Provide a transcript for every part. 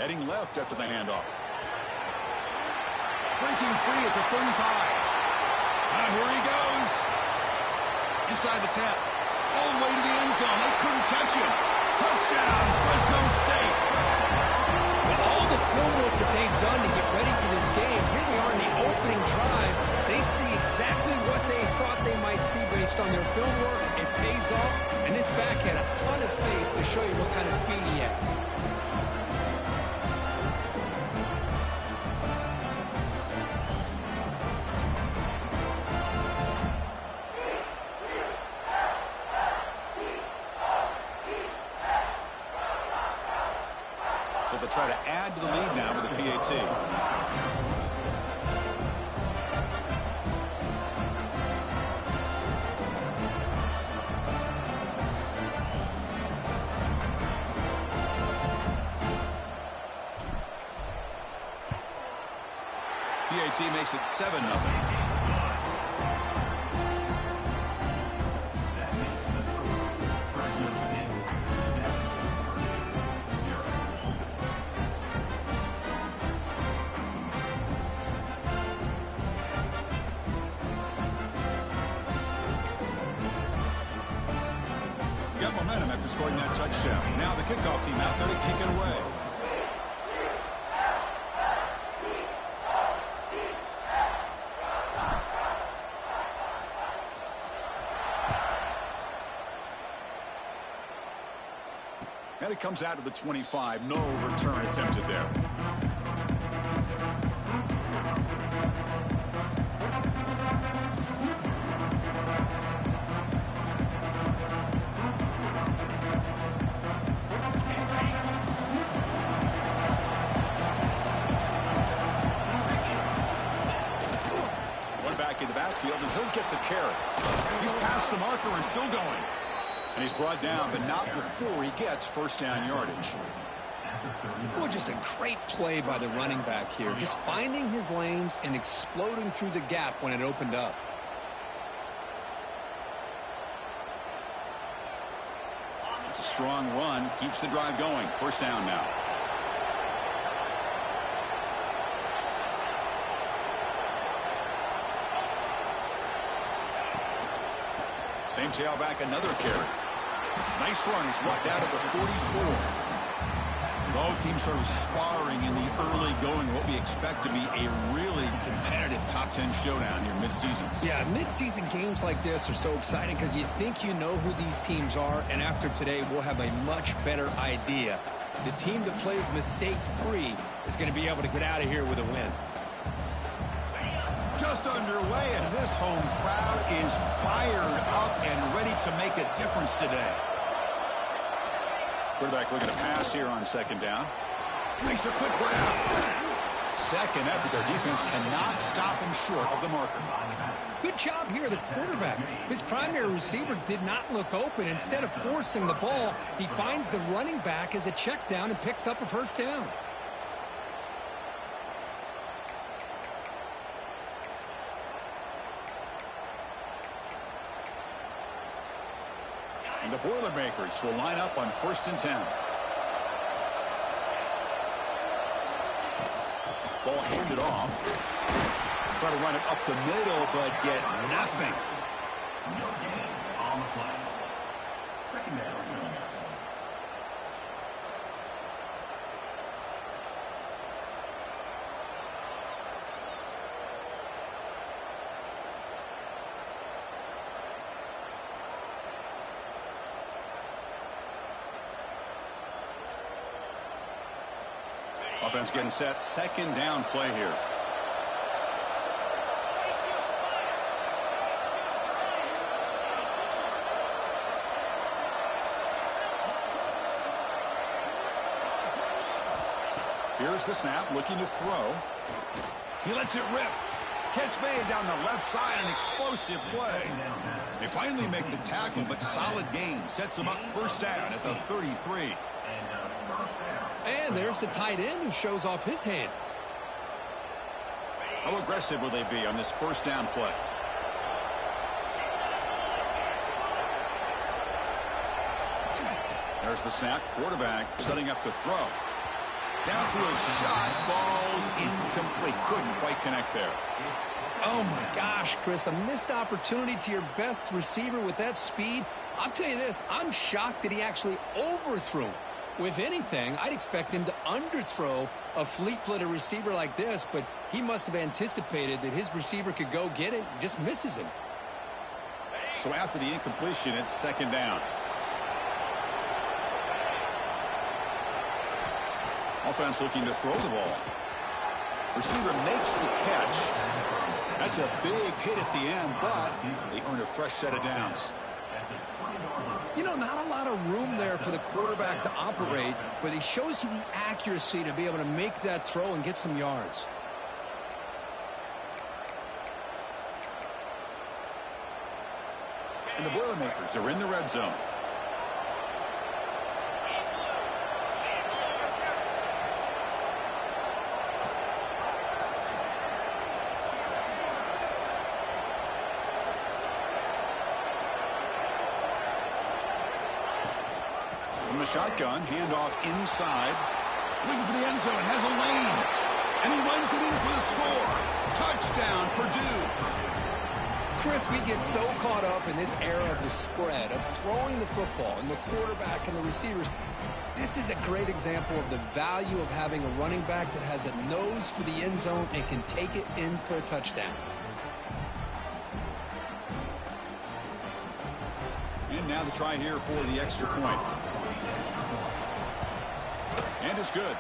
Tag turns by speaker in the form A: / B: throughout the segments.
A: Heading left after the handoff. Breaking free at the 35. Here he goes. Inside the 10. All the way to the end zone. They couldn't catch him. Touchdown, Fresno State.
B: With all the film work that they've done to get ready for this game, here we are in the opening drive. They see exactly what they thought they might see based on their film work. It pays off, and this back had a ton of space to show you what kind of speed he has.
A: So they'll try to add to the lead now with a PAT. PAT makes it 7-0. Got momentum after scoring that touchdown. Now the kickoff team out there to kick it away. And it comes out of the 25. No return attempted there. One back in the backfield, and he'll get the carry. He's past the marker and still going. And he's brought down, but not before he gets first down yardage.
B: Well, just a great play by the running back here. Just finding his lanes and exploding through the gap when it opened up.
A: It's a strong run. Keeps the drive going. First down now. Same tailback, another carry. Nice run. He's brought down to the 44. Both teams sort of sparring in the early going. What we expect to be a really competitive top 10 showdown here midseason.
B: Yeah, midseason games like this are so exciting because you think you know who these teams are, and after today we'll have a much better idea. The team that plays mistake-free is going to be able to get out of here with a win.
A: Just underway, and this home crowd is fired up and ready to make a difference today. Quarterback looking to pass here on second down. Makes a quick grab. Second effort. Their defense cannot stop him short of the marker.
B: Good job here, the quarterback. His primary receiver did not look open. Instead of forcing the ball, he finds the running back as a check down and picks up a first down.
A: And the Boilermakers will line up on 1st and 10. Ball handed off. Try to run it up the middle, but get nothing.
C: No gain on the play. Second down.
A: Offense getting set. Second down play here. Here's the snap, looking to throw. He lets it rip. Catch made down the left side, an explosive play. They finally make the tackle, but solid gain. Sets them up first down at the 33.
B: And there's the tight end who shows off his hands.
A: How aggressive will they be on this first down play? There's the snap. Quarterback setting up to throw. Downfield shot falls incomplete. Couldn't quite connect there.
B: Oh, my gosh, Chris, a missed opportunity to your best receiver with that speed. I'll tell you this, I'm shocked that he actually overthrew. If anything, I'd expect him to underthrow a fleet-footed receiver like this, but he must have anticipated that his receiver could go get it and just misses him.
A: So after the incompletion, it's second down. Offense looking to throw the ball. Receiver makes the catch. That's a big hit at the end, but they earn a fresh set of downs.
B: You know, not a lot of room there for the quarterback to operate, but he shows you the accuracy to be able to make that throw and get some yards.
A: And the Boilermakers are in the red zone. From the shotgun, handoff inside. Looking for the end zone, has a lane. And he runs it in for the score. Touchdown, Purdue.
B: Chris, we get so caught up in this era of the spread, of throwing the football, and the quarterback and the receivers. This is a great example of the value of having a running back that has a nose for the end zone and can take it in for a touchdown.
A: And now the try here for the extra point. And it's good.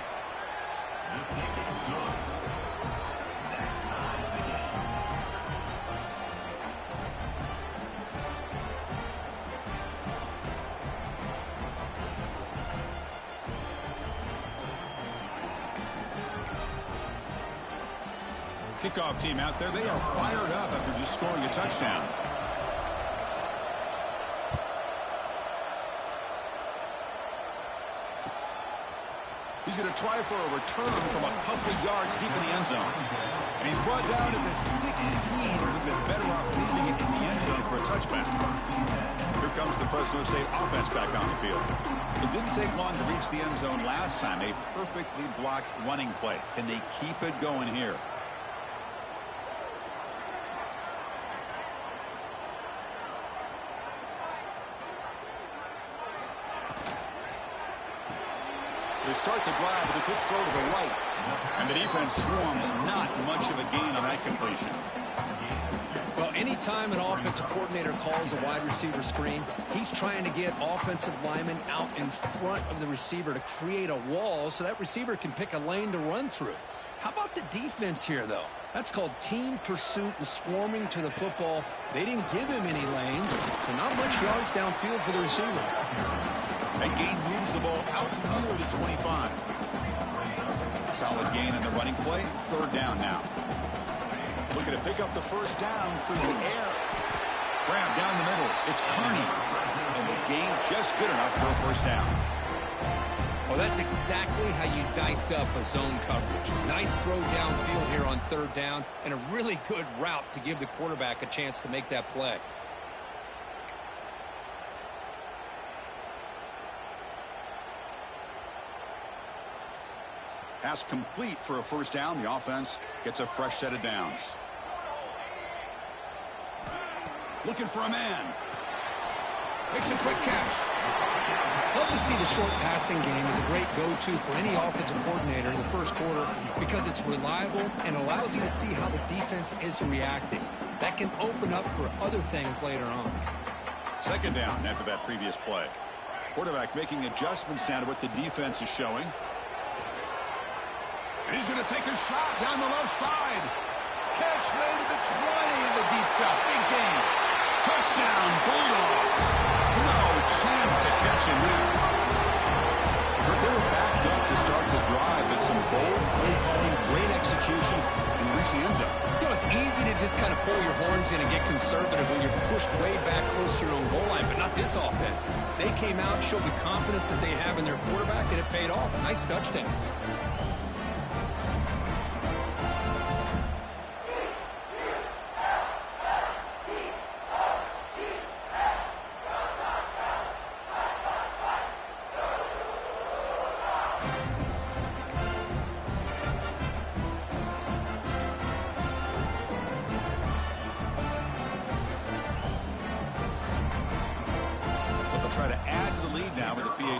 A: Kickoff team out there, they are fired up after just scoring a touchdown. He's going to try for a return from a couple yards deep in the end zone. And he's brought down to the 16. Would have been better off leaving it in the end zone for a touchback. Here comes the Fresno State offense back on the field. It didn't take long to reach the end zone last time. A perfectly blocked running play. Can they keep it going here? They start the drive with a quick throw to the right. And the defense swarms. Not much of a gain on that completion.
B: Well, anytime an offensive coordinator calls a wide receiver screen, he's trying to get offensive linemen out in front of the receiver to create a wall so that receiver can pick a lane to run through. How about the defense here, though? That's called team pursuit and swarming to the football. They didn't give him any lanes, so not much yards downfield for the receiver.
A: That gain moves the ball out near the 25. Solid gain in the running play. Third down now. Looking to pick up the first down through the air. Grab down the middle. It's Kearney. And the gain just good enough for a first down.
B: Well, that's exactly how you dice up a zone coverage. Nice throw downfield here on third down, and a really good route to give the quarterback a chance to make that play.
A: Pass complete for a first down. The offense gets a fresh set of downs. Looking for a man. Makes a quick catch.
B: Love to see the short passing game as a great go-to for any offensive coordinator in the first quarter because it's reliable and allows you to see how the defense is reacting. That can open up for other things later on.
A: Second down after that previous play. Quarterback making adjustments now to what the defense is showing. And he's going to take a shot down the left side. Catch made at the 20 in the deep shot. Big gain. Touchdown, Bulldogs. No chance to catch him there. But they were backed up to start the drive, but some bold play calling, great execution, and reach the end zone.
B: You know, it's easy to just kind of pull your horns in and get conservative when you're pushed way back close to your own goal line, but not this offense. They came out, showed the confidence that they have in their quarterback, and it paid off. Nice touchdown.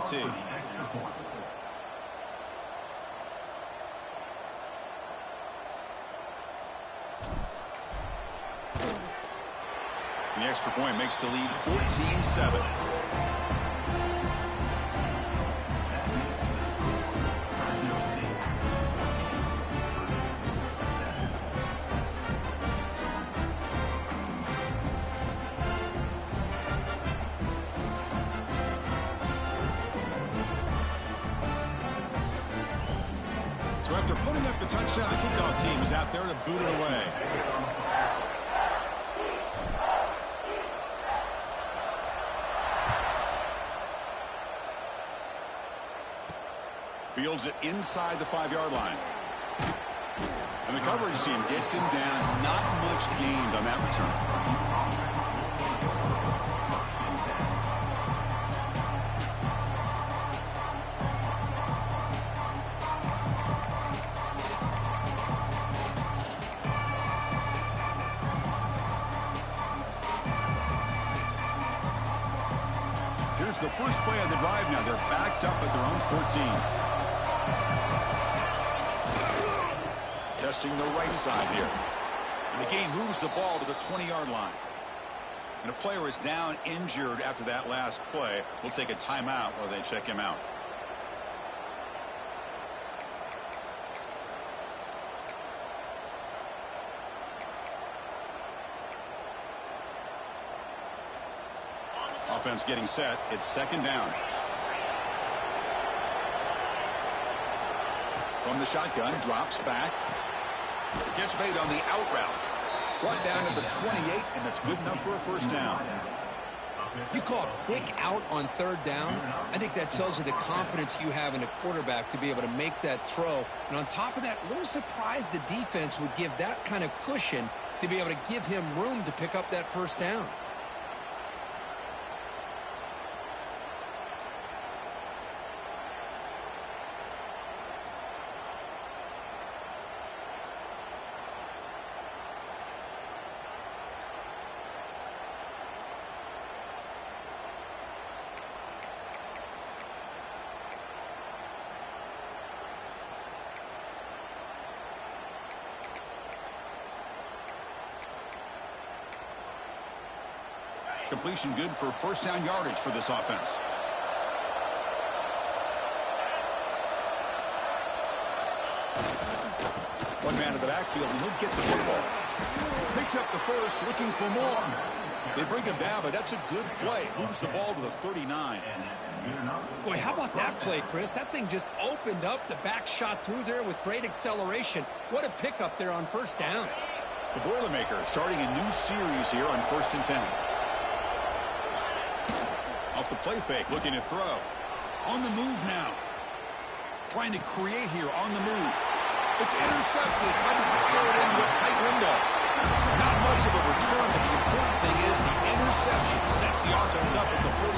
A: PAT. The extra point makes the lead 14-7. So after putting up the touchdown, the kickoff team is out there to boot it away. Fields it inside the 5-yard line. And the coverage team gets him down. Not much gained on that return. Here's the first play of the drive now. They're backed up at their own 14. Testing the right side here. And the game moves the ball to the 20-yard line. And a player is down injured after that last play. We'll take a timeout while they check him out. Offense getting set. It's second down. From the shotgun, drops back. Gets made on the out route. Brought down at the 28, and that's good enough for a first down.
B: You call a quick out on third down. I think that tells you the confidence you have in a quarterback to be able to make that throw. And on top of that, a little surprised the defense would give that kind of cushion to be able to give him room to pick up that first down.
A: Completion good for first down yardage for this offense. One man in the backfield, and he'll get the football. Picks up the first, looking for more. They bring him down, but that's a good play. Moves the ball to the 39.
B: Boy, how about that play, Chris? That thing just opened up. The back shot through there with great acceleration. What a pickup there on first down.
A: The Boilermaker starting a new series here on 1st and 10. Off the play fake, looking to throw. On the move now. Trying to create here on the move. It's intercepted. Trying to throw it into a tight window. Not much of a return, but the important thing is the interception sets the offense up at the 45.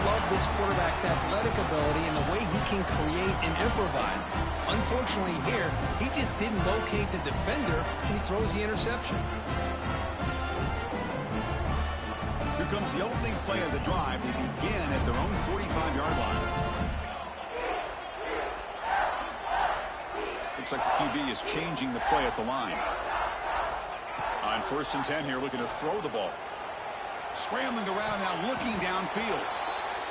B: Love this quarterback's athletic ability and the way he can create and improvise. Unfortunately here, he just didn't locate the defender and he throws the interception.
A: Here comes the opening play of the drive. They begin at their own 45-yard line. Looks like the QB is changing the play at the line. On 1st and 10 here, looking to throw the ball. Scrambling around now, looking downfield.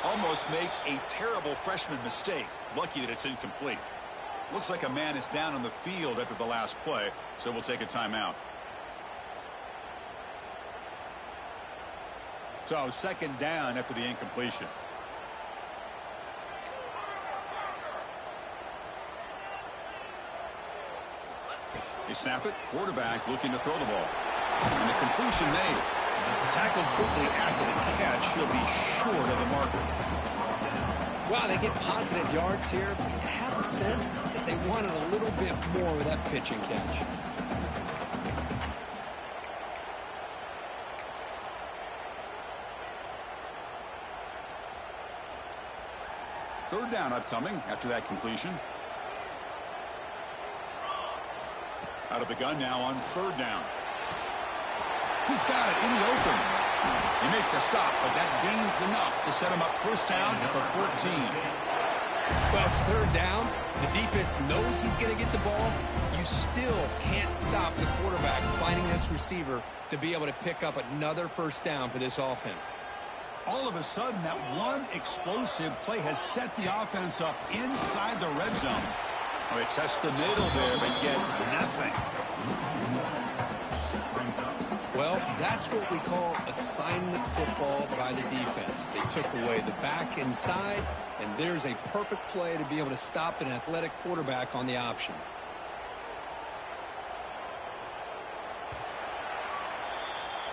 A: Almost makes a terrible freshman mistake. Lucky that it's incomplete. Looks like a man is down on the field after the last play, so we'll take a timeout. So second down after the incompletion. They snap it. Quarterback looking to throw the ball. And a completion made. Tackled quickly after the catch. She'll be short of the marker.
B: Wow, they get positive yards here, but you have a sense that they wanted a little bit more with that pitch and catch.
A: Third down upcoming after that completion. Out of the gun now on 3rd down. He's got it in the open. You make the stop, but that gains enough to set him up first down at the 14.
B: Well, it's third down. The defense knows he's going to get the ball. You still can't stop the quarterback finding this receiver to be able to pick up another first down for this offense.
A: All of a sudden, that one explosive play has set the offense up inside the red zone. Well, they test the middle there, but get nothing.
B: Well, that's what we call assignment football by the defense. They took away the back inside, and there's a perfect play to be able to stop an athletic quarterback on the option.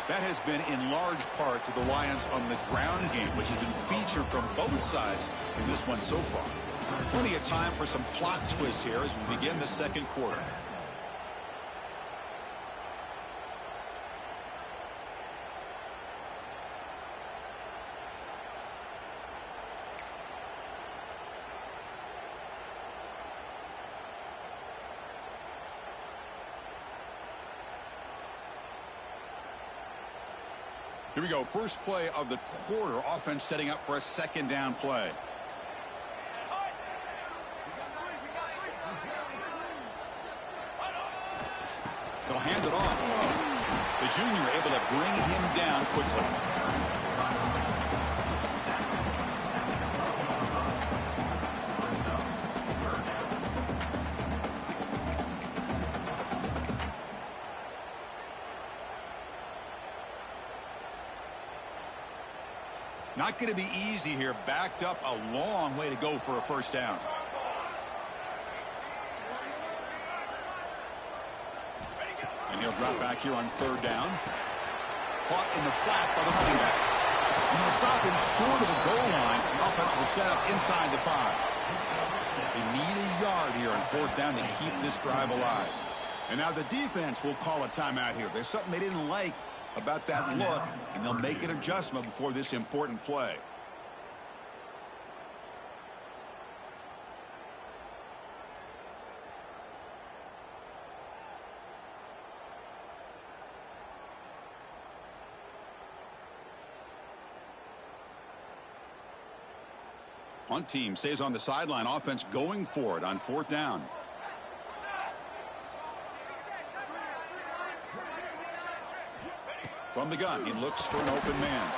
A: That has been in large part to the Lions on the ground game, which has been featured from both sides in this one so far. Plenty of time for some plot twists here as we begin the second quarter. Here we go. First play of the quarter. Offense setting up for a second down play. They'll hand it off. The junior able to bring him down quickly. Not going to be easy here. Backed up a long way to go for a first down. And he'll drop back here on third down. Caught in the flat by the running back. And he'll stop him short of the goal line. The offense will set up inside the 5. They need a yard here on fourth down to keep this drive alive. And now the defense will call a timeout here. There's something they didn't like about that look, and they'll make an adjustment before this important play. Punt team stays on the sideline. Offense going for it on fourth down. From the gun, he looks for an open man.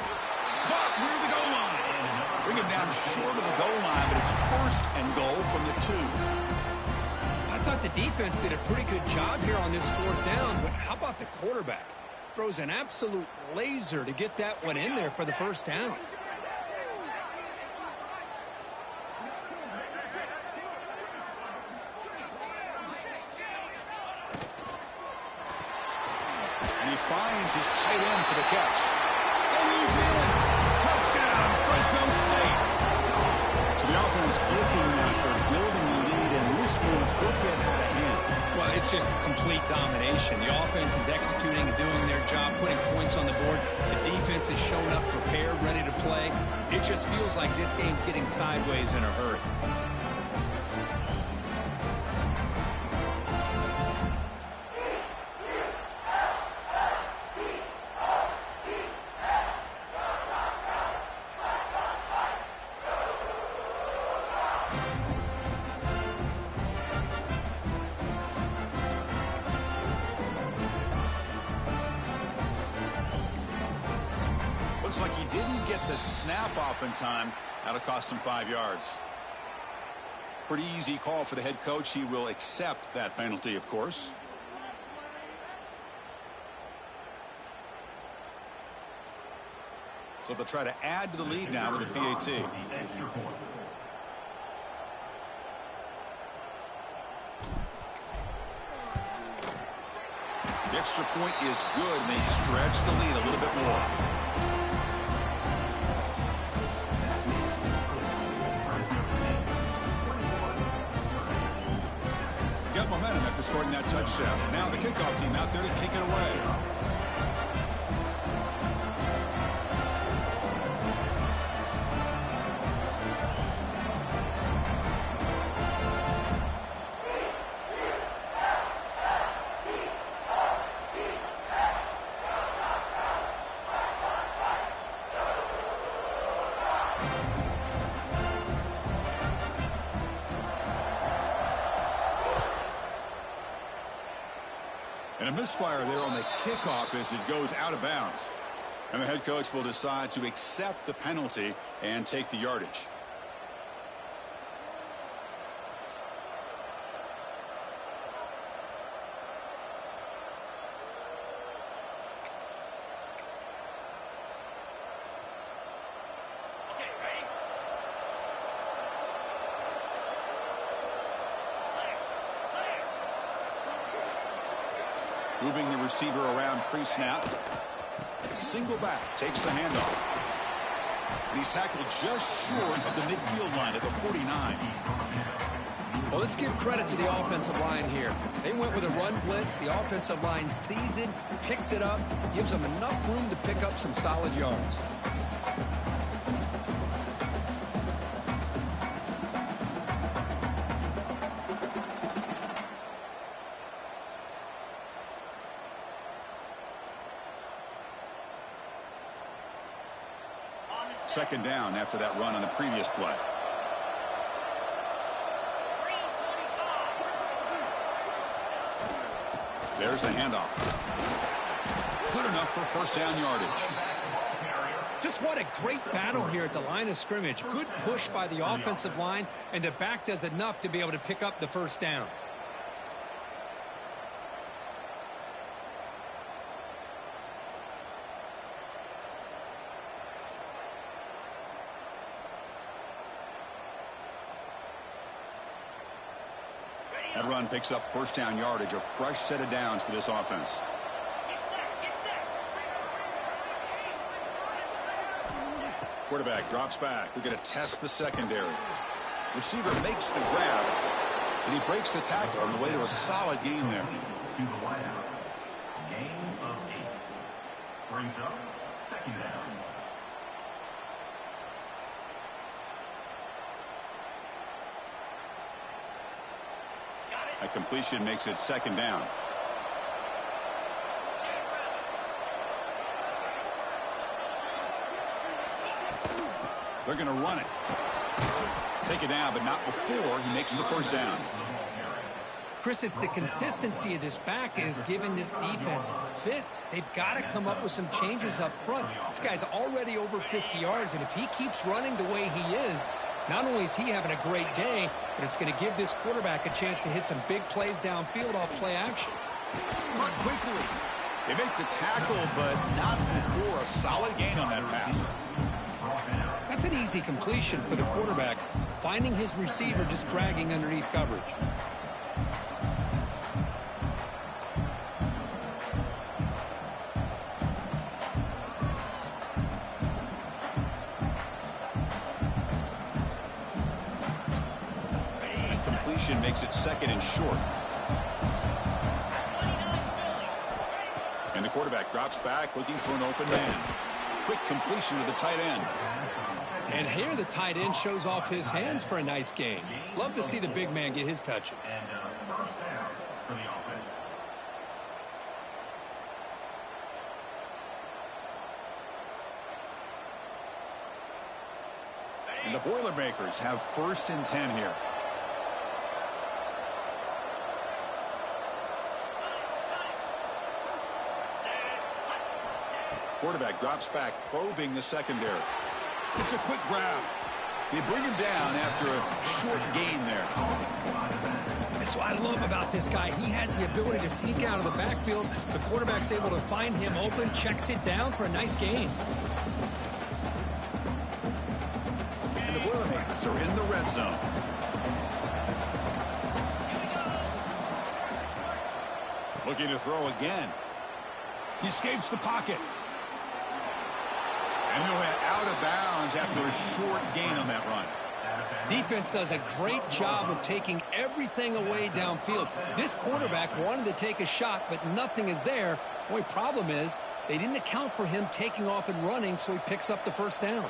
A: Caught near the goal line. Bring him down short of the goal line, but it's first and goal from the 2.
B: I thought the defense did a pretty good job here on this fourth down, but how about the quarterback? Throws an absolute laser to get that one in there for the first down.
A: Finds his tight end for the catch. And he's in. Touchdown, Fresno State. So the offense clicking now. They're building the lead, and this one could get out of hand.
B: Well, it's just complete domination. The offense is executing and doing their job, putting points on the board. The defense is showing up prepared, ready to play. It just feels like this game's getting sideways in a hurry.
A: Looks like he didn't get the snap off in time. That'll cost him 5 yards. Pretty easy call for the head coach. He will accept that penalty, of course. So they'll try to add to the lead now with a PAT. The extra point is good, and they stretch the lead a little bit more. Got momentum after scoring that touchdown. Now the kickoff team out there to kick it away. And a misfire there on the kickoff as it goes out of bounds. And the head coach will decide to accept the penalty and take the yardage. Moving the receiver around pre-snap. Single back, takes the handoff. And he's tackled just short of the midfield line at the 49.
B: Well, let's give credit to the offensive line here. They went with a run blitz. The offensive line sees it, picks it up, gives them enough room to pick up some solid yards.
A: Second down after that run on the previous play. There's the handoff. Good enough for first down yardage.
B: Just what a great battle here at the line of scrimmage. Good push by the offensive line, and the back does enough to be able to pick up the first down.
A: That run picks up first down yardage, a fresh set of downs for this offense. Quarterback drops back. We're going to test the secondary. Receiver makes the grab, and he breaks the tackle on the way to a solid gain there.
C: To the wideout. Gain of 8. Brings up second down.
A: A completion makes it second down. They're going to run it. Take it down, but not before he makes the first down.
B: Chris, it's the consistency of this back is giving this defense fits. They've got to come up with some changes up front. This guy's already over 50 yards, and if he keeps running the way he is, not only is he having a great day, but it's going to give this quarterback a chance to hit some big plays downfield off play action.
A: Run quickly. They make the tackle, but not before a solid gain on that pass.
B: That's an easy completion for the quarterback, finding his receiver just dragging underneath coverage.
A: Makes it second and short. And the quarterback drops back looking for an open man. Quick completion to the tight end.
B: And here the tight end shows off his hands for a nice gain. Love to see the big man get his touches.
C: And first down for the offense.
A: And the Boilermakers have first and 10 here. Quarterback drops back, probing the secondary. It's a quick grab. They bring him down after a short gain there.
B: That's what I love about this guy. He has the ability to sneak out of the backfield. The quarterback's able to find him open, checks it down for a nice gain.
A: And the Boilermakers are in the red zone. Looking to throw again. He escapes the pocket. And he'll head out of bounds after a short gain on that run.
B: Defense does a great job of taking everything away downfield. This quarterback wanted to take a shot, but nothing is there. The only problem is they didn't account for him taking off and running, so he picks up the first down.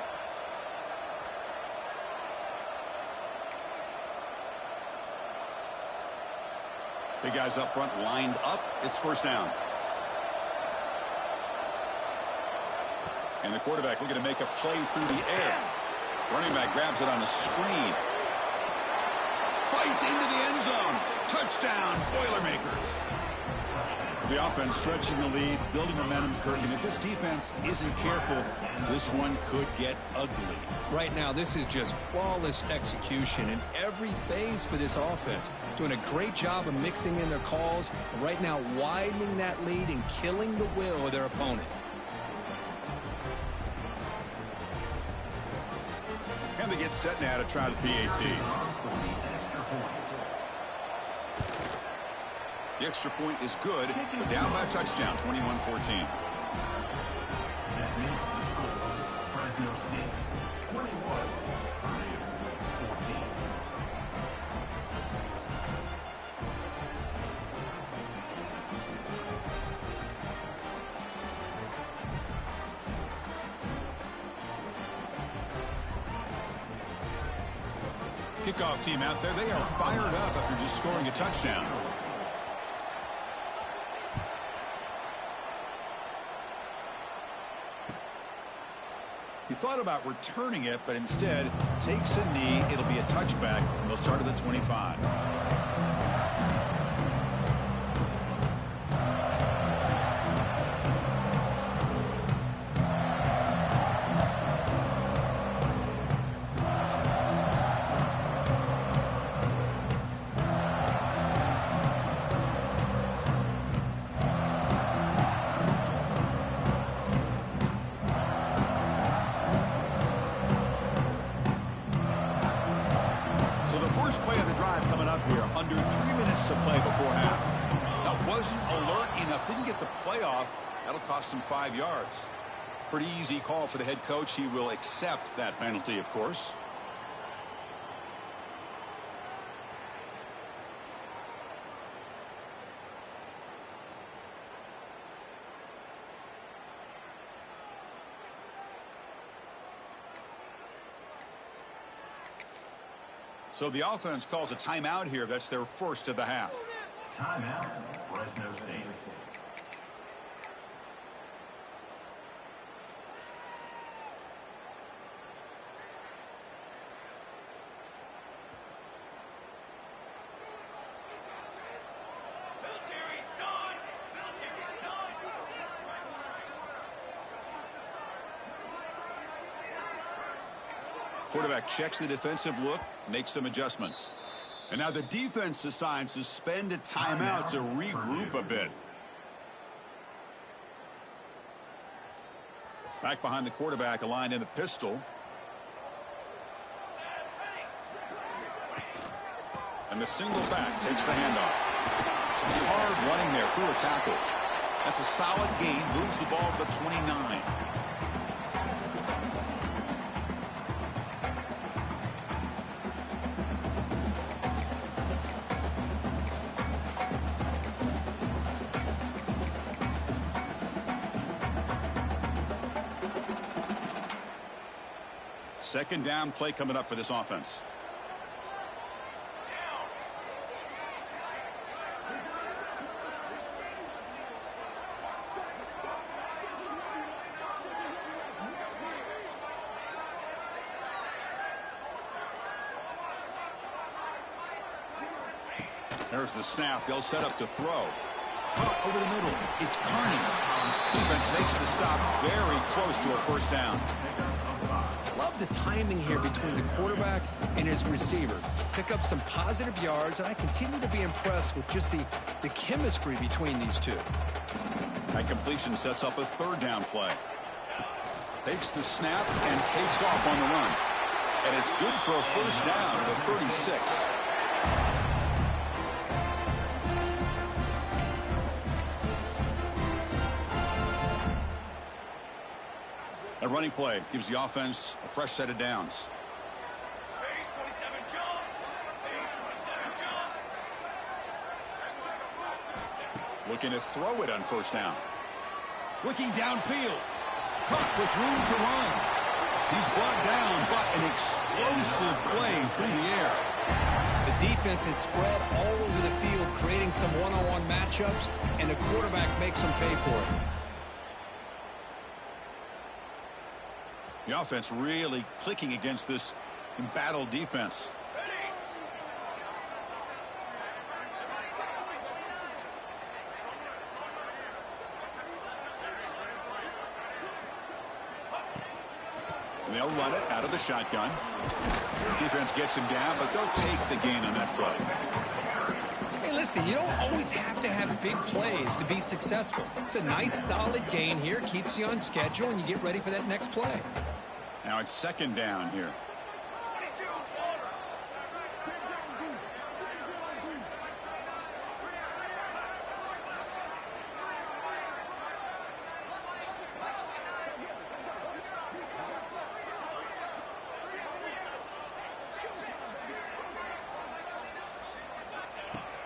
A: Big guys up front lined up. It's first down. And the quarterback looking to make a play through the air. Running back grabs it on a screen. Fights into the end zone. Touchdown, Boilermakers. The offense stretching the lead, building momentum, and if this defense isn't careful, this one could get ugly.
B: Right now, this is just flawless execution in every phase for this offense. Doing a great job of mixing in their calls, and right now widening that lead and killing the will of their opponent.
A: And they get set now to try the PAT. The extra point is good, but down by a touchdown, 21-14.
C: That makes the score Fresno State 21, Purdue 14.
A: Kickoff team out there, they are fired up after just scoring a touchdown. He thought about returning it, but instead takes a knee. It'll be a touchback, and they'll start at the 25. First play of the drive coming up here. Under 3 minutes to play before half. That wasn't alert enough. Didn't get the play off. That'll cost him 5 yards. Pretty easy call for the head coach. He will accept that penalty, of course. So the offense calls a timeout here. That's their first of the half.
C: Timeout, Fresno State.
A: Quarterback checks the defensive look, makes some adjustments. And now the defense decides to spend a timeout to regroup a bit. Back behind the quarterback, aligned in the pistol. And the single back takes the handoff. Some hard running there through a tackle. That's a solid gain, moves the ball to the 29. Second down play coming up for this offense. There's the snap. They'll set up to throw. Over the middle. It's Carney. Defense makes the stop very close to a first down.
B: Love the timing here between the quarterback and his receiver. Pick up some positive yards, and I continue to be impressed with just the chemistry between these two.
A: That completion sets up a third down play. Takes the snap and takes off on the run. And it's good for a first down at the 36. A running play gives the offense a fresh set of downs. Looking to throw it on first down. Looking downfield. Caught with room to run. He's brought down, but an explosive play through the air.
B: The defense is spread all over the field, creating some one-on-one matchups, and the quarterback makes them pay for it.
A: The offense really clicking against this embattled defense. they'll run it out of the shotgun. Defense gets him down, but they'll take the gain on that play.
B: Hey, listen, you don't always have to have big plays to be successful. It's a nice, solid gain here. Keeps you on schedule, and you get ready for that next play.
A: Now it's second down here.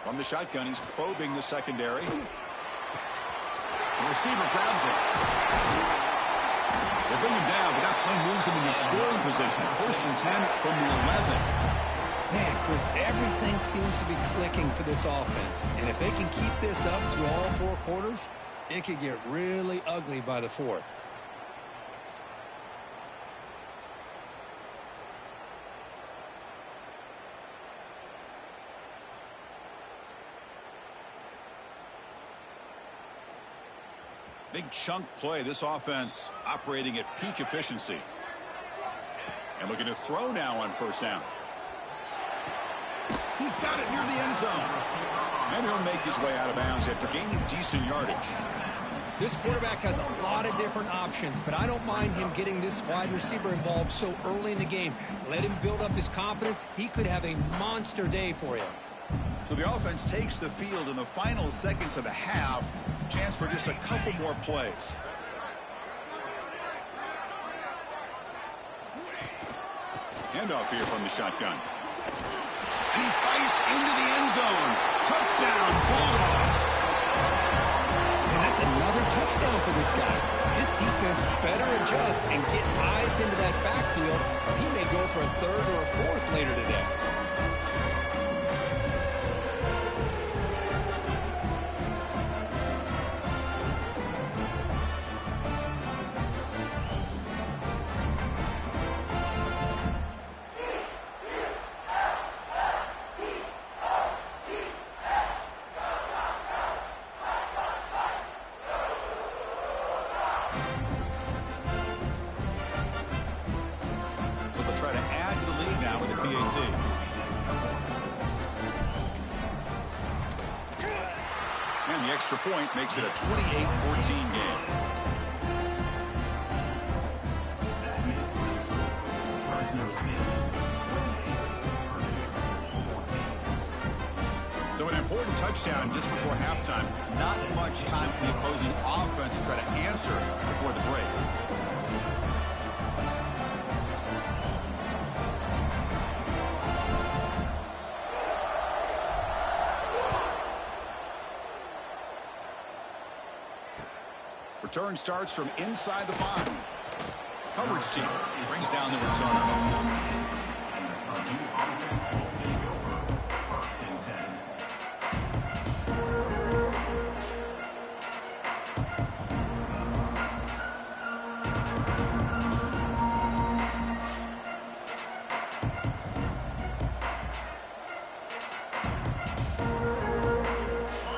A: From the shotgun, he's probing the secondary. The receiver grabs it. They bring him down, but that play moves him into scoring position. 1st and 10 from the 11.
B: Man, Chris, everything seems to be clicking for this offense. And if they can keep this up through all 4 quarters, it could get really ugly by the 4th.
A: Big chunk play. This offense operating at peak efficiency. And looking to throw now on 1st down. He's got it near the end zone. And he'll make his way out of bounds after gaining decent yardage.
B: This quarterback has a lot of different options, but I don't mind him getting this wide receiver involved so early in the game. Let him build up his confidence. He could have a monster day for you.
A: So the offense takes the field in the final seconds of the half. Chance for just a couple more plays. Handoff here from the shotgun. And he fights into the end zone. Touchdown, Bulldogs.
B: And that's another touchdown for this guy. This defense better adjust and get eyes into that backfield, or he may go for a 3rd or a 4th later today.
A: And the extra point makes it a 28-14 game. So an important touchdown just before halftime. Not much time for the opposing offense to try to answer before the break. Return starts from inside the 5. Coverage team brings down the return.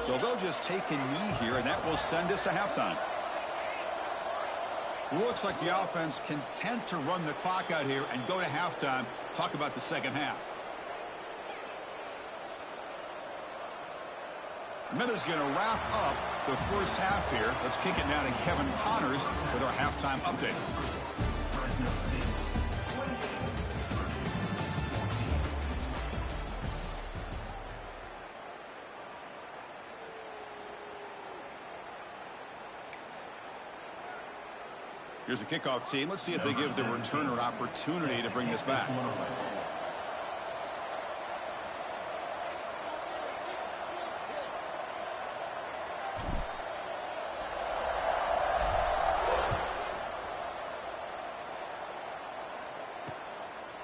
A: So they'll just take a knee here, and that will send us to halftime. Looks like the offense content to run the clock out here and go to halftime. Talk about the second half. And that is going to wrap up the first half here. Let's kick it now to Kevin Connors with our halftime update. Here's the kickoff team. Let's see if they give the returner an opportunity to bring this back.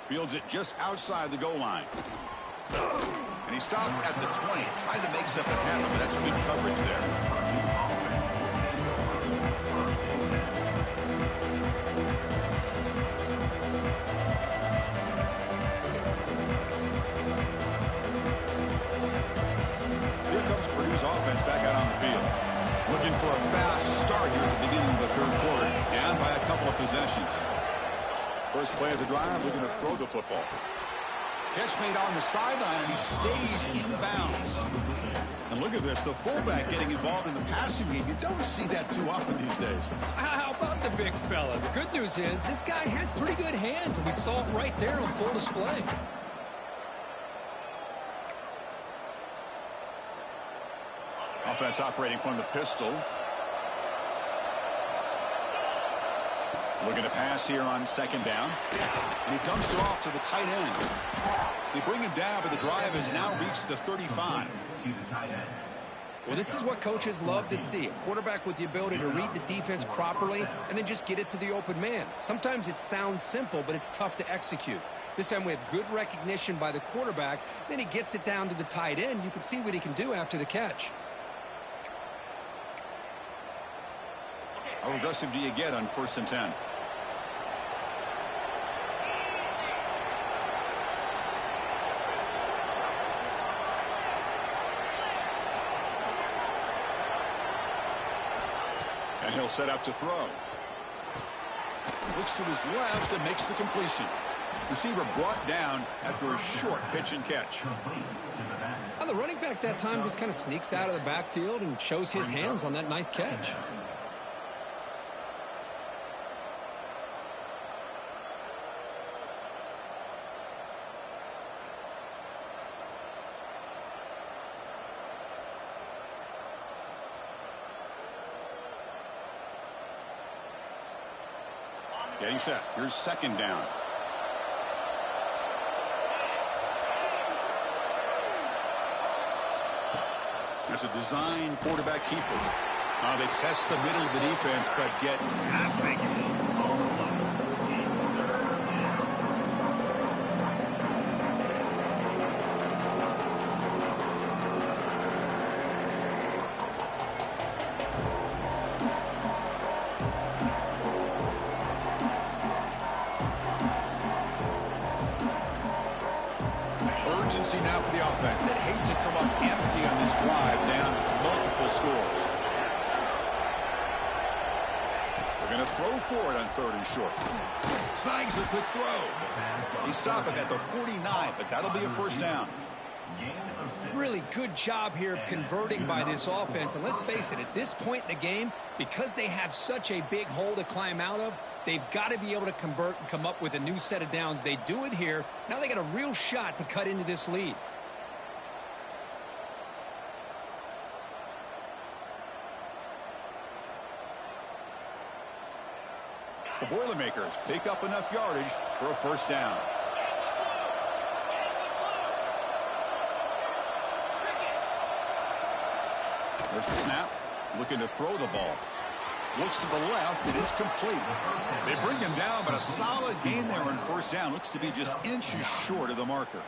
A: Fields it just outside the goal line. And he stopped at the 20. Tried to make something happen, but that's good coverage there. Purdue's offense back out on the field. Looking for a fast start here at the beginning of the third quarter. Down by a couple of possessions. First play of the drive, looking to throw the football. Catch made on the sideline, and he stays in bounds. And look at this, the fullback getting involved in the passing game. You don't see that too often these days.
B: How about the big fella? The good news is this guy has pretty good hands, and we saw it right there on full display.
A: Offense operating from the pistol. Looking to pass here on second down. And he dumps it off to the tight end. They bring him down, but the drive has now reached the 35.
B: Well, this is what coaches love to see. A quarterback with the ability to read the defense properly and then just get it to the open man. Sometimes it sounds simple, but it's tough to execute. This time we have good recognition by the quarterback. Then he gets it down to the tight end. You can see what he can do after the catch.
A: How aggressive do you get on 1st and 10? And he'll set up to throw. Looks to his left and makes the completion. Receiver brought down after a short pitch and catch.
B: Well, the running back that time just kind of sneaks out of the backfield and shows his hands on that nice catch.
A: Getting set. Here's second down. That's a design quarterback keeper. They test the middle of the defense, but get nothing. Now for the offense that hate to come up empty on this drive, down multiple scores. They're going to throw for it on 3rd and short. Snags the quick throw. He stopped him at the 49, but that'll be a 1st down.
B: Really good job here of converting by this offense. And let's face it, at this point in the game, because they have such a big hole to climb out of, they've got to be able to convert and come up with a new set of downs. They do it here. Now they got a real shot to cut into this lead.
A: The Boilermakers pick up enough yardage for a 1st down. There's the snap. Looking to throw the ball. Looks to the left, and it's complete. They bring him down, but a solid gain there on 1st down. Looks to be just inches short of the marker.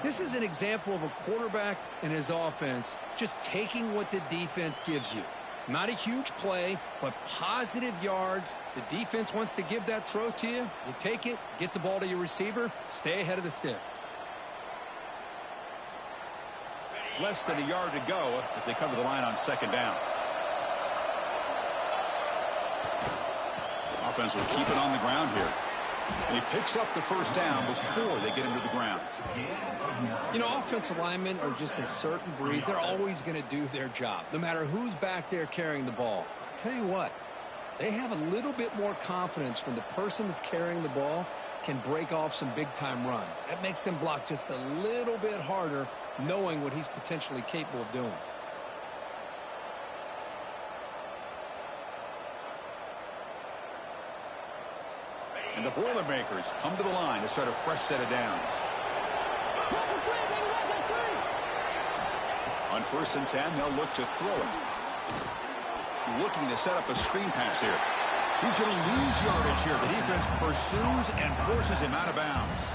B: This is an example of a quarterback and his offense just taking what the defense gives you. Not a huge play, but positive yards. The defense wants to give that throw to you. You take it, get the ball to your receiver, stay ahead of the sticks.
A: Less than a yard to go as they come to the line on 2nd down. Offense will keep it on the ground here. And he picks up the 1st down before they get him to the ground.
B: You know, offensive linemen are just a certain breed. They're always going to do their job, no matter who's back there carrying the ball. I'll tell you what, they have a little bit more confidence when the person that's carrying the ball can break off some big-time runs. That makes them block just a little bit harder, knowing what he's potentially capable of doing.
A: And the Boilermakers come to the line to start a fresh set of downs. On 1st and 10, they'll look to throw it. Looking to set up a screen pass here. He's going to lose yardage here. The defense pursues and forces him out of bounds.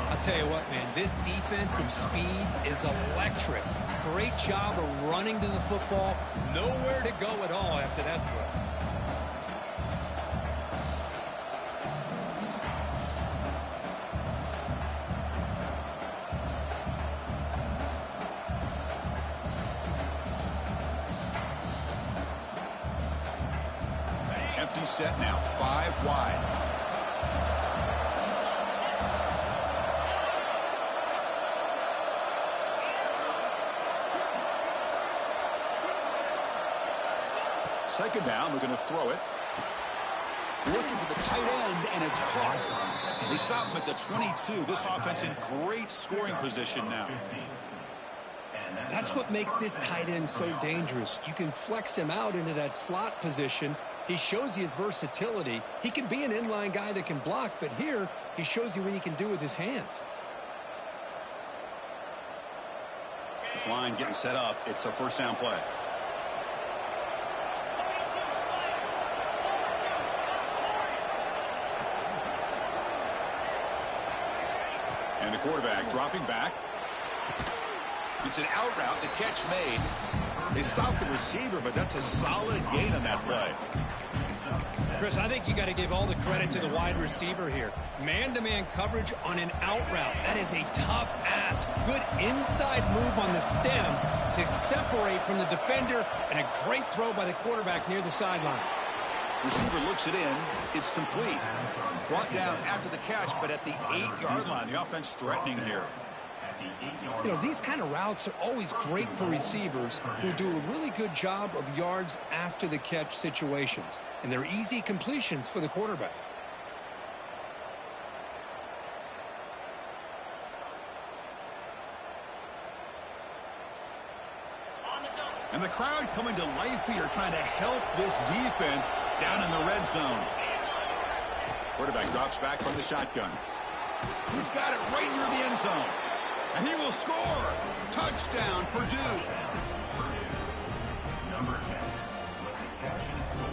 B: I'll tell you what, man, this defensive speed is electric. Great job of running to the football. Nowhere to go at all after that throw.
A: Empty set now, 5 wide. Second down, we're going to throw it. Looking for the tight end, and it's caught. They stop him at the 22. This offense in great scoring position now.
B: That's what makes this tight end so dangerous. You can flex him out into that slot position. He shows you his versatility. He can be an inline guy that can block, but here he shows you what he can do with his hands.
A: This line getting set up. It's a first down play. And the quarterback dropping back. It's an out route. The catch made. They stopped the receiver, but that's a solid gain on that play.
B: Chris, I think you got to give all the credit to the wide receiver here. Man-to-man coverage on an out route. That is a tough ask. Good inside move on the stem to separate from the defender, and a great throw by the quarterback near the sideline.
A: Receiver looks it in. It's complete. Brought down after the catch, but at the 8-yard line. The offense threatening here.
B: You know, these kind of routes are always great for receivers who do a really good job of yards after the catch situations. And they're easy completions for the quarterback.
A: And the crowd coming to life here, trying to help this defense down in the red zone. Quarterback drops back from the shotgun. He's got it right near the end zone. And he will score. Touchdown, Purdue.
C: Number 10. With the catch and score.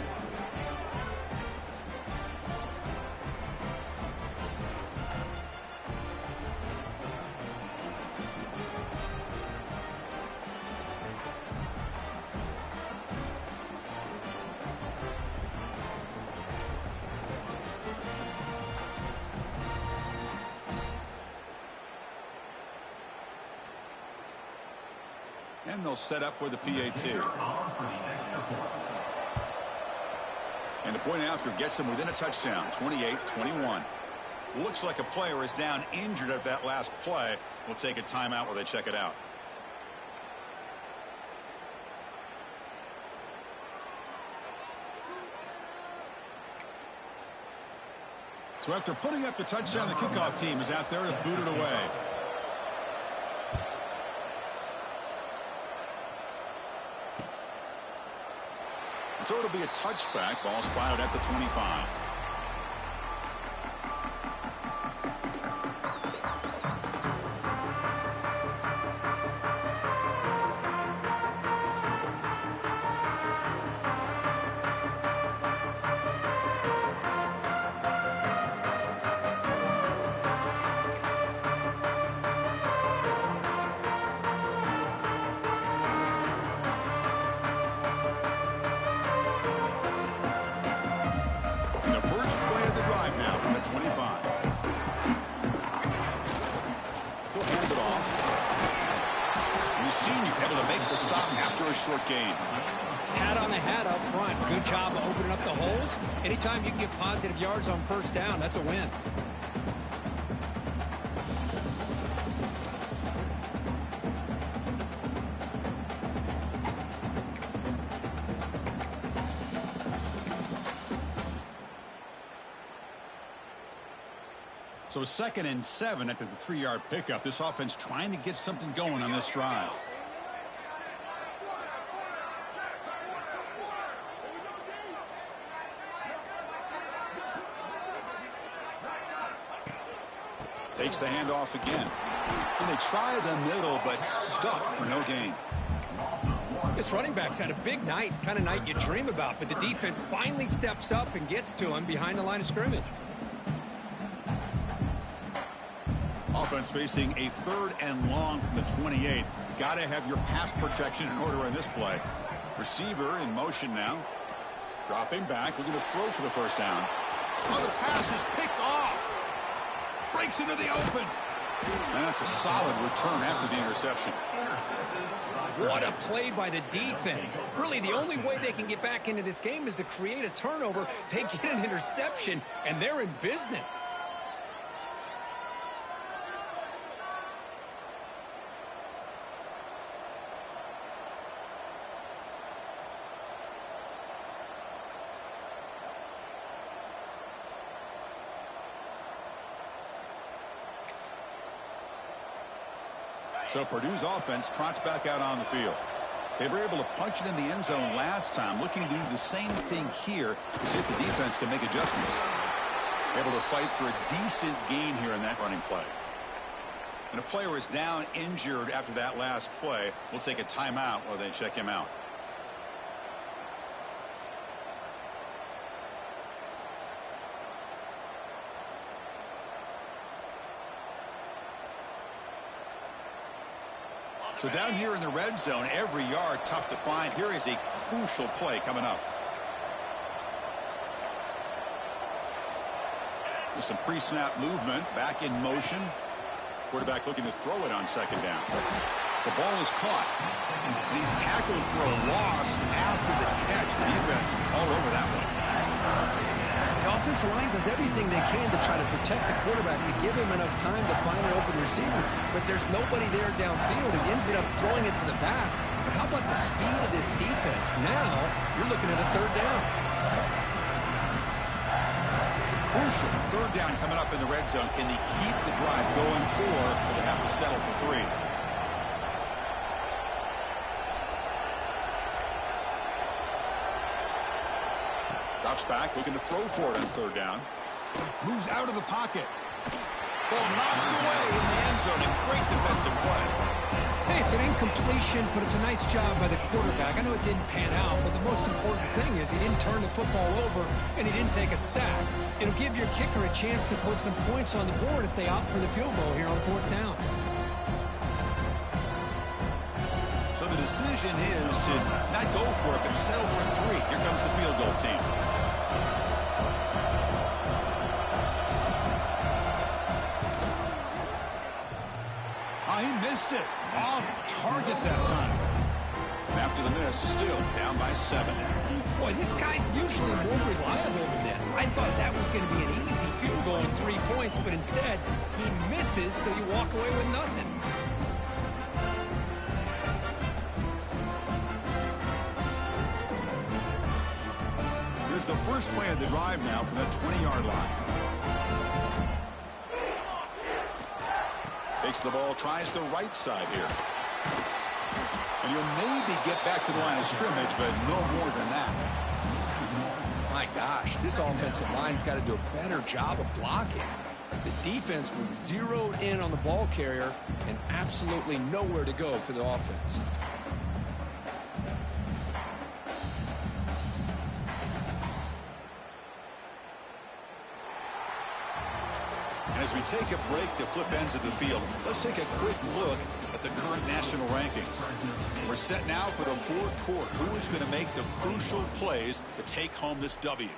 A: And they'll set up with the PAT. And the point after gets them within a touchdown, 28-21. Looks like a player is down injured at that last play. We'll take a timeout while they check it out. So after putting up the touchdown, the kickoff team is out there to boot it away. So it'll be a touchback. Ball spotted at the 25. Short gain.
B: Hat on the hat up front. Good job of opening up the holes. Anytime you can get positive yards on first down, that's a win.
A: So 2nd and 7 after the 3-yard pickup. This offense trying to get something going on this drive. Takes the handoff again. And they try the middle, but stuck for no gain.
B: This running back's had a big night, kind of night you dream about, but the defense finally steps up and gets to him behind the line of scrimmage.
A: Offense facing a 3rd and long from the 28. Got to have your pass protection in order on this play. Receiver in motion now. Dropping back, looking to throw for the first down. Oh, the pass is picked off. Breaks into the open. And that's a solid return after the interception.
B: What a play by the defense. Really, the only way they can get back into this game is to create a turnover. They get an interception, and they're in business.
A: So Purdue's offense trots back out on the field. They were able to punch it in the end zone last time, looking to do the same thing here to see if the defense can make adjustments. Able to fight for a decent gain here in that running play. And a player is down injured after that last play. We'll take a timeout while they check him out. So down here in the red zone, every yard tough to find. Here is a crucial play coming up. With some pre-snap movement, back in motion. Quarterback looking to throw it on second down. The ball is caught. And he's tackled for a loss after the catch. The defense all over that one.
B: The offensive line does everything they can to try to protect the quarterback, to give him enough time to find an open receiver. But there's nobody there downfield. He ends up throwing it to the back. But how about the speed of this defense? Now you're looking at a third down.
A: Crucial third down coming up in the red zone. Can they keep the drive going, or will they have to settle for 3? Drops back, looking to throw for it on third down. Moves out of the pocket. Ball knocked away in the end zone. A great defensive play.
B: Hey, it's an incompletion, but it's a nice job by the quarterback. I know it didn't pan out, but the most important thing is he didn't turn the football over and he didn't take a sack. It'll give your kicker a chance to put some points on the board if they opt for the field goal here on fourth down.
A: So the decision is to not go for it, but settle for 3. Here comes the field goal team. He missed it. Off target that time. And after the miss, still down by 7.
B: Boy, this guy's usually more reliable than this. I thought that was going to be an easy field goal in 3 points, but instead, he misses, so you walk away with nothing.
A: Here's the first play of the drive now from the 20-yard line. Takes the ball, tries the right side here. And you'll maybe get back to the line of scrimmage, but no more than that.
B: My gosh, this offensive line's got to do a better job of blocking. The defense was zeroed in on the ball carrier and absolutely nowhere to go for the offense.
A: As we take a break to flip ends of the field, let's take a quick look at the current national rankings. We're set now for the fourth quarter. Who is going to make the crucial plays to take home this W?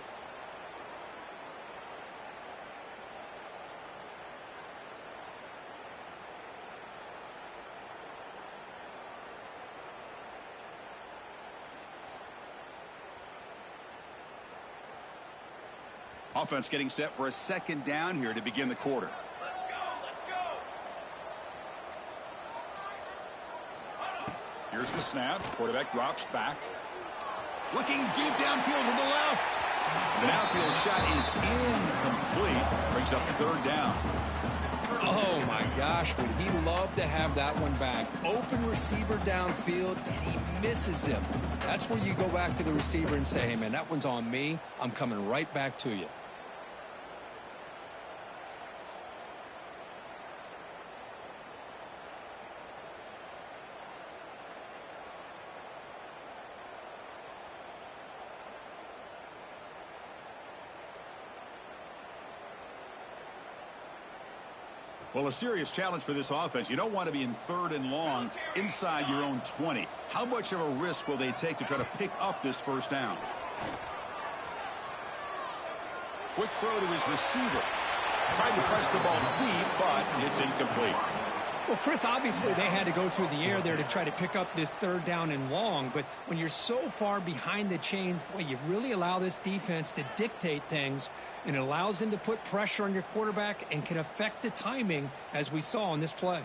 A: Offense getting set for a second down here to begin the quarter.
C: Let's go.
A: Here's the snap. Quarterback drops back. Looking deep downfield to the left. The downfield shot is incomplete. Brings up the third down.
B: Oh, my gosh, would he love to have that one back. Open receiver downfield, and he misses him. That's where you go back to the receiver and say, hey, man, that one's on me. I'm coming right back to you.
A: Well, a serious challenge for this offense. You don't want to be in third and long inside your own 20. How much of a risk will they take to try to pick up this first down? Quick throw to his receiver. Tried to press the ball deep, but it's incomplete.
B: Well, Chris, obviously they had to go through the air there to try to pick up this third down and long, but when you're so far behind the chains, boy, you really allow this defense to dictate things, and it allows them to put pressure on your quarterback and can affect the timing, as we saw in this play.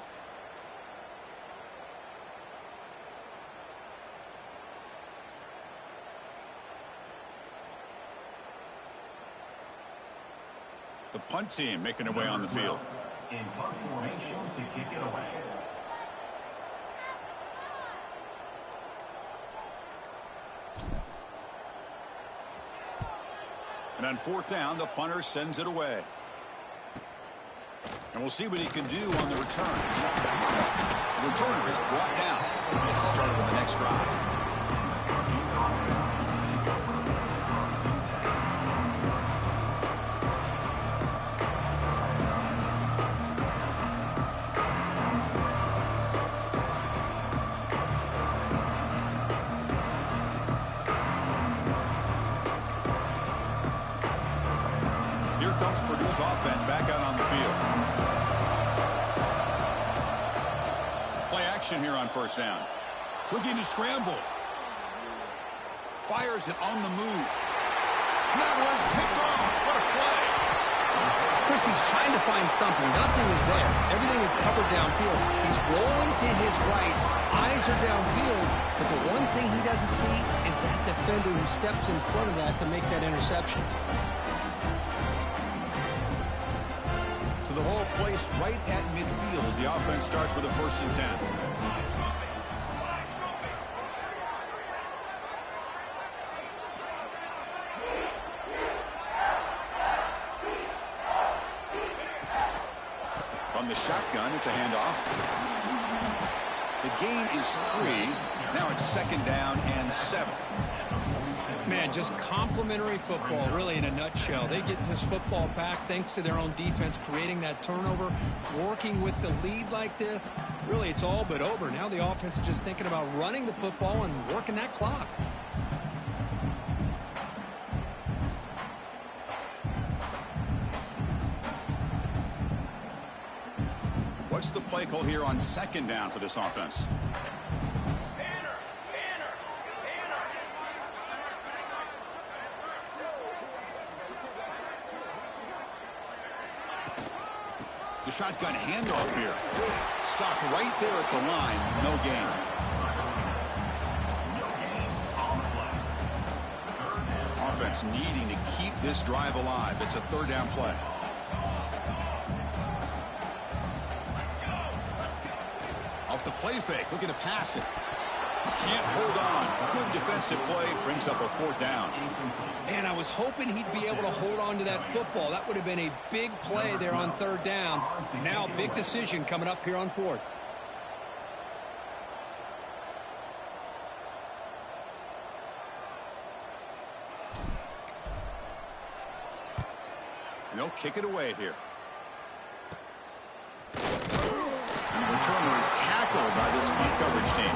A: The punt team making their way on the field.
C: In punt formation to kick it away.
A: And on fourth down, the punter sends it away. And we'll see what he can do on the return. The returner is brought down. Gets us started on the next drive. Here comes Purdue's offense back out on the field. Play action here on first down. Looking to scramble. Fires it on the move. And that one's picked off. What a play.
B: Chris, he's trying to find something. Nothing is there. Everything is covered downfield. He's rolling to his right. Eyes are downfield. But the one thing he doesn't see is that defender who steps in front of that to make that interception.
A: So the whole place right at midfield as the offense starts with a 1st and 10. From the shotgun, it's a handoff. The gain is 3. Now it's 2nd down and 7.
B: Man, just complimentary football, really, in a nutshell. They get this football back thanks to their own defense, creating that turnover, working with the lead like this. Really, it's all but over. Now the offense is just thinking about running the football and working that clock.
A: What's the play call here on 2nd down for this offense? The shotgun handoff here. Stopped right there at the line. No gain. Offense needing to keep this drive alive. It's a 3rd down play. Off the play fake. Looking to pass it. Can't hold on. Good defensive play. Brings up a 4th down.
B: And I was hoping he'd be able to hold on to that football. That would have been a big play there on 3rd down. Now big decision coming up here on 4th.
A: And they'll kick it away here. And the returner is tackled by this punt coverage team.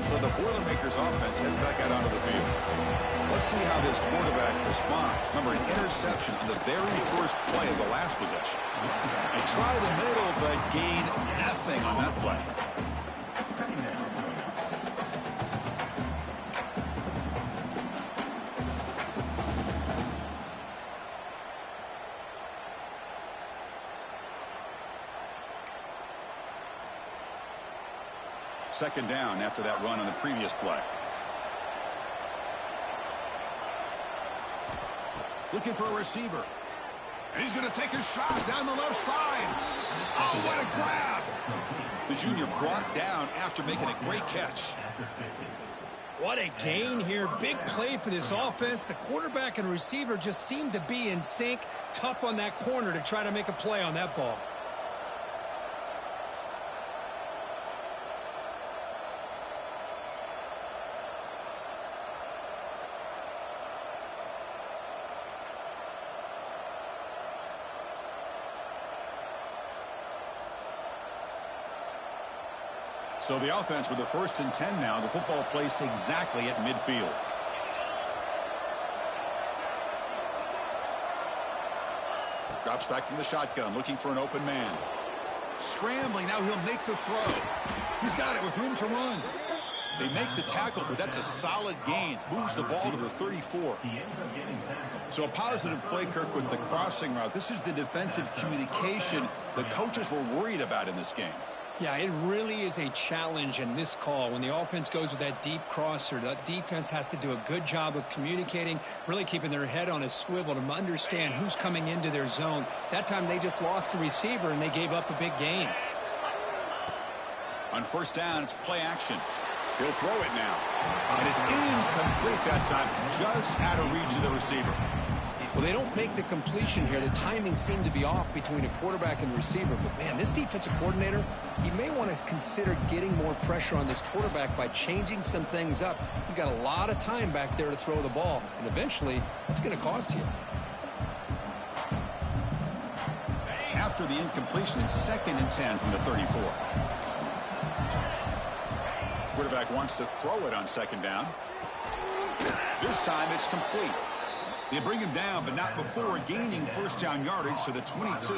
A: So the Boilermakers offense heads back out onto the field. Let's see how this quarterback responds. Remember, an interception on the very first play of the last possession. They try the middle, but gain nothing on that play. Second down after that run on the previous play. Looking for a receiver. And he's going to take a shot down the left side. Oh, what a grab. The junior brought down after making a great catch.
B: What a gain here. Big play for this offense. The quarterback and receiver just seem to be in sync. Tough on that corner to try to make a play on that ball.
A: So the offense with the 1st and 10 now. The football placed exactly at midfield. Drops back from the shotgun, looking for an open man. Scrambling, now he'll make the throw. He's got it with room to run. They make the tackle, but that's a solid gain. Moves the ball to the 34. So a positive play, Kirk, with the crossing route. This is the defensive communication the coaches were worried about in this game.
B: Yeah, it really is a challenge in this call. When the offense goes with that deep crosser, that defense has to do a good job of communicating, really keeping their head on a swivel to understand who's coming into their zone. That time they just lost the receiver and they gave up a big gain.
A: On first down, it's play action. He'll throw it now. And it's incomplete that time, just out of reach of the receiver.
B: Well, they don't make the completion here. The timing seemed to be off between a quarterback and receiver. But, man, this defensive coordinator, he may want to consider getting more pressure on this quarterback by changing some things up. He's got a lot of time back there to throw the ball. And eventually, it's going to cost you.
A: After the incompletion, it's 2nd and 10 from the 34. Quarterback wants to throw it on 2nd down. This time it's complete. They bring him down, but not before gaining first down yardage to the 22.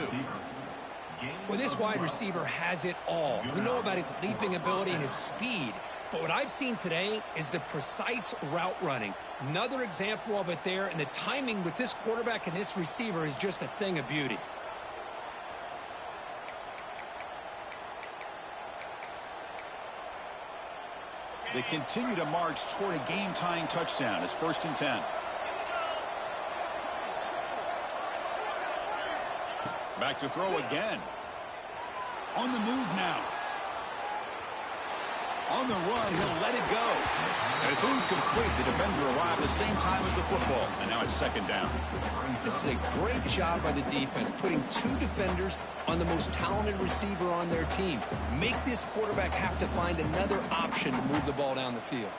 B: Well, this wide receiver has it all. We know about his leaping ability and his speed. But what I've seen today is the precise route running. Another example of it there, and the timing with this quarterback and this receiver is just a thing of beauty.
A: They continue to march toward a game-tying touchdown. It's 1st and 10. Back to throw again. On the move now. On the run, he'll let it go. And it's incomplete. The defender arrived at the same time as the football. And now it's 2nd down.
B: This is a great job by the defense, putting 2 defenders on the most talented receiver on their team. Make this quarterback have to find another option to move the ball down the field.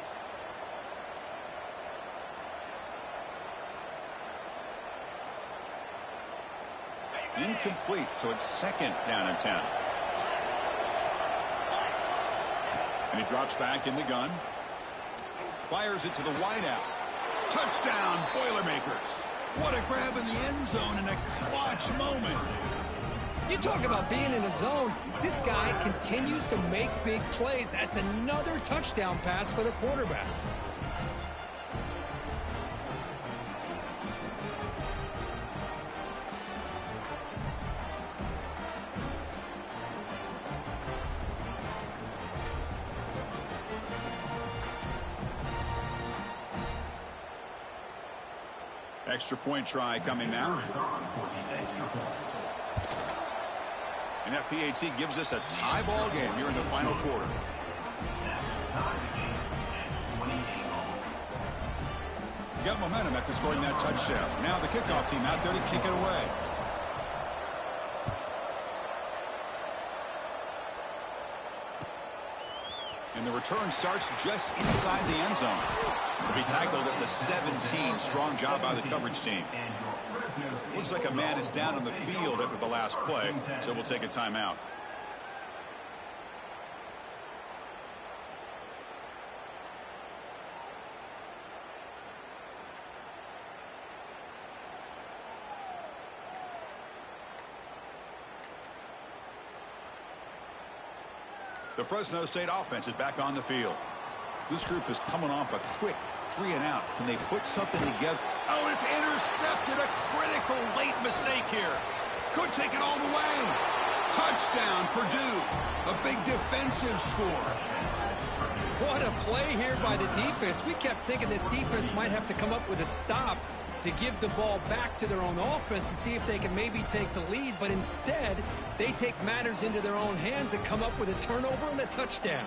A: Incomplete, so it's 2nd down and 10. And he drops back in the gun. Fires it to the wideout. Touchdown, Boilermakers. What a grab in the end zone in a clutch moment.
B: You talk about being in a zone. This guy continues to make big plays. That's another touchdown pass for the quarterback.
A: Extra point try coming now. And that PAT gives us a tie ball game here in the final quarter. Got momentum after scoring that touchdown. Now the kickoff team out there to kick it away. And the return starts just inside the end zone. To be tackled at the 17. Strong job by the coverage team. Looks like a man is down on the field after the last play, so we'll take a timeout. The Fresno State offense is back on the field. This group is coming off a quick 3-and-out. Can they put something together? Oh, it's intercepted. A critical late mistake here. Could take it all the way. Touchdown, Purdue. A big defensive score.
B: What a play here by the defense. We kept thinking this defense might have to come up with a stop to give the ball back to their own offense to see if they can maybe take the lead. But instead, they take matters into their own hands and come up with a turnover and a touchdown.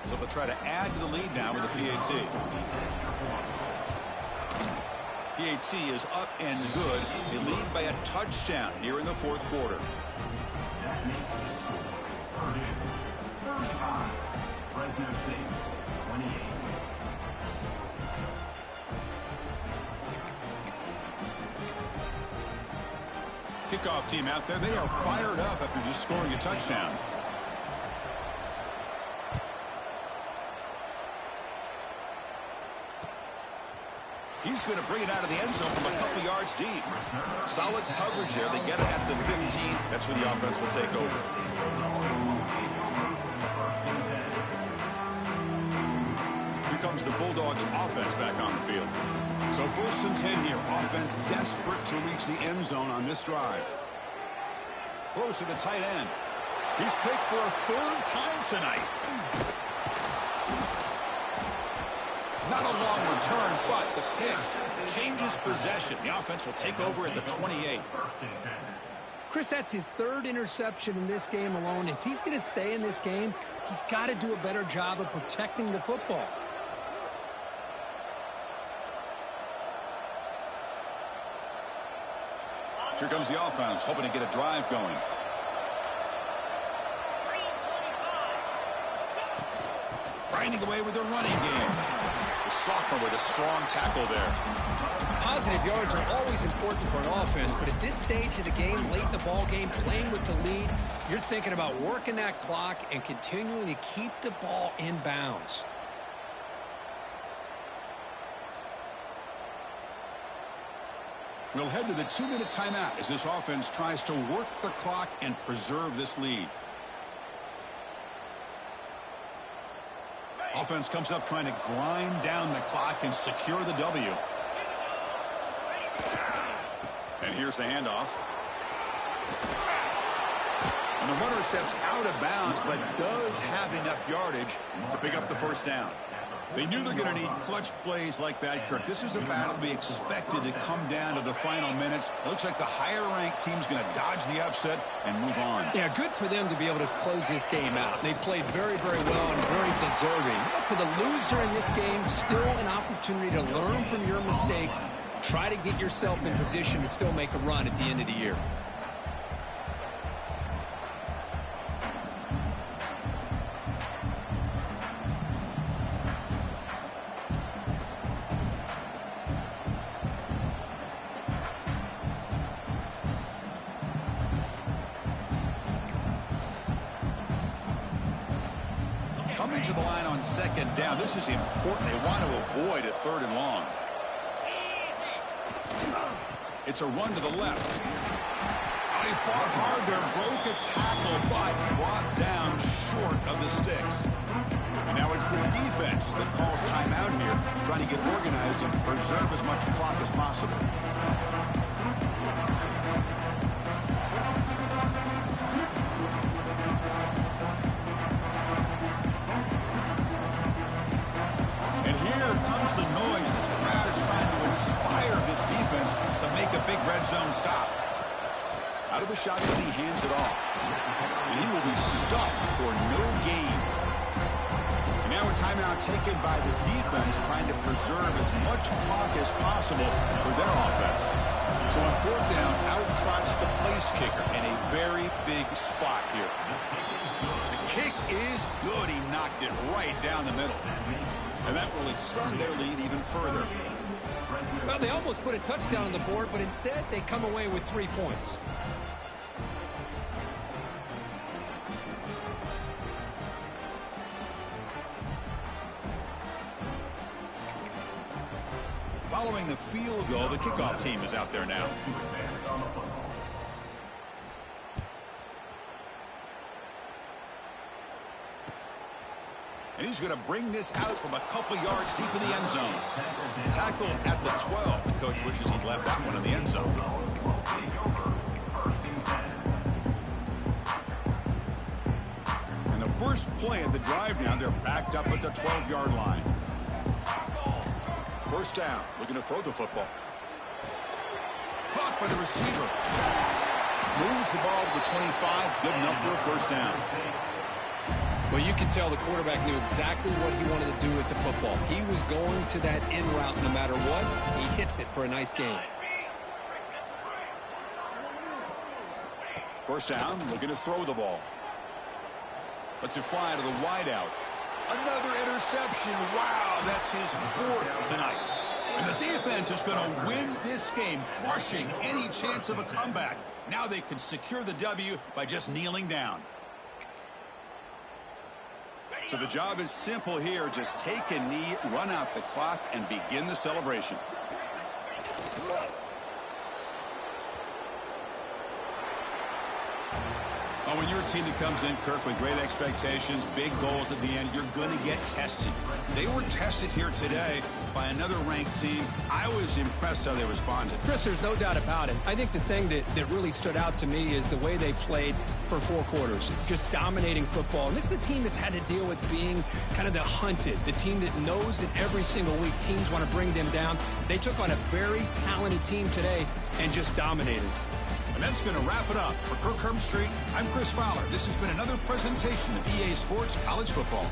A: So they'll try to add to the lead now with the PAT. PAT is up and good. They lead by a touchdown here in the 4th quarter.
C: That makes the score Purdue 35, Fresno State 28.
A: Kickoff team out there. They are fired up after just scoring a touchdown. He's going to bring it out of the end zone from a couple yards deep. Solid coverage there. They get it at the 15. That's where the offense will take over. the Bulldogs offense back on the field. So 1st and 10 here. Offense desperate to reach the end zone on this drive. Throws to the tight end. He's picked for a 3rd time tonight. Not a long return, but the pick changes possession. The offense will take over at the 28.
B: Chris, that's his 3rd interception in this game alone. If he's going to stay in this game, he's got to do a better job of protecting the football.
A: Here comes the offense, hoping to get a drive going. Grinding away with a running game. The sophomore with a strong tackle there.
B: Positive yards are always important for an offense, but at this stage of the game, late in the ball game, playing with the lead, you're thinking about working that clock and continuing to keep the ball in bounds.
A: We'll head to the 2-minute timeout as this offense tries to work the clock and preserve this lead. Offense comes up trying to grind down the clock and secure the W. And here's the handoff. And the runner steps out of bounds, but does have enough yardage to pick up the 1st down. They knew they're going to need clutch plays like that, Kirk. This is a battle to be expected to come down to the final minutes. It looks like the higher-ranked team's going to dodge the upset and move on.
B: Yeah, good for them to be able to close this game out. They played very, very well and very deserving. For the loser in this game, still an opportunity to learn from your mistakes. Try to get yourself in position to still make a run at the end of the year.
A: Coming to the line on 2nd down. This is important. They want to avoid a 3rd and long. It's a run to the left. They fought hard there, broke a tackle, but brought down short of the sticks. And now it's the defense that calls timeout here, trying to get organized and preserve as much clock as possible. And here comes the noise. This crowd is trying to inspire this defense to make a big red zone stop. Out of the shotgun, he hands it off. And he will be stuffed for no gain. And now a timeout taken by the defense, trying to preserve as much clock as possible for their offense. So on 4th down, out trots the place kicker in a very big spot here. The kick is good. He knocked it right down the middle. And that will extend their lead even further.
B: Well, they almost put a touchdown on the board, but instead they come away with 3 points.
A: Following the field goal, the kickoff team is out there now. And he's going to bring this out from a couple yards deep in the end zone. Tackled at the 12. The coach wishes he'd left that one in the end zone. And the first play of the drive now, they're backed up at the 12-yard line. 1st down, looking to throw the football. Caught by the receiver. Moves the ball to the 25. Good enough for a 1st down.
B: Well, you can tell the quarterback knew exactly what he wanted to do with the football. He was going to that in route no matter what. He hits it for a nice gain.
A: 1st down, looking to throw the ball. Lets it fly to the wideout. Another interception. Wow, that's his 4th tonight. And the defense is going to win this game, crushing any chance of a comeback. Now they can secure the W by just kneeling down. So the job is simple here. Just take a knee, run out the clock, and begin the celebration. Well, when you're a team that comes in, Kirk, with great expectations, big goals at the end, you're going to get tested. They were tested here today by another ranked team. I was impressed how they responded.
B: Chris, there's no doubt about it. I think the thing that really stood out to me is the way they played for 4 quarters, just dominating football. And this is a team that's had to deal with being kind of the hunted, the team that knows that every single week teams want to bring them down. They took on a very talented team today and just dominated.
A: And that's going to wrap it up. For Kirk Herbstreit, I'm Chris Fowler. This has been another presentation of EA Sports College Football.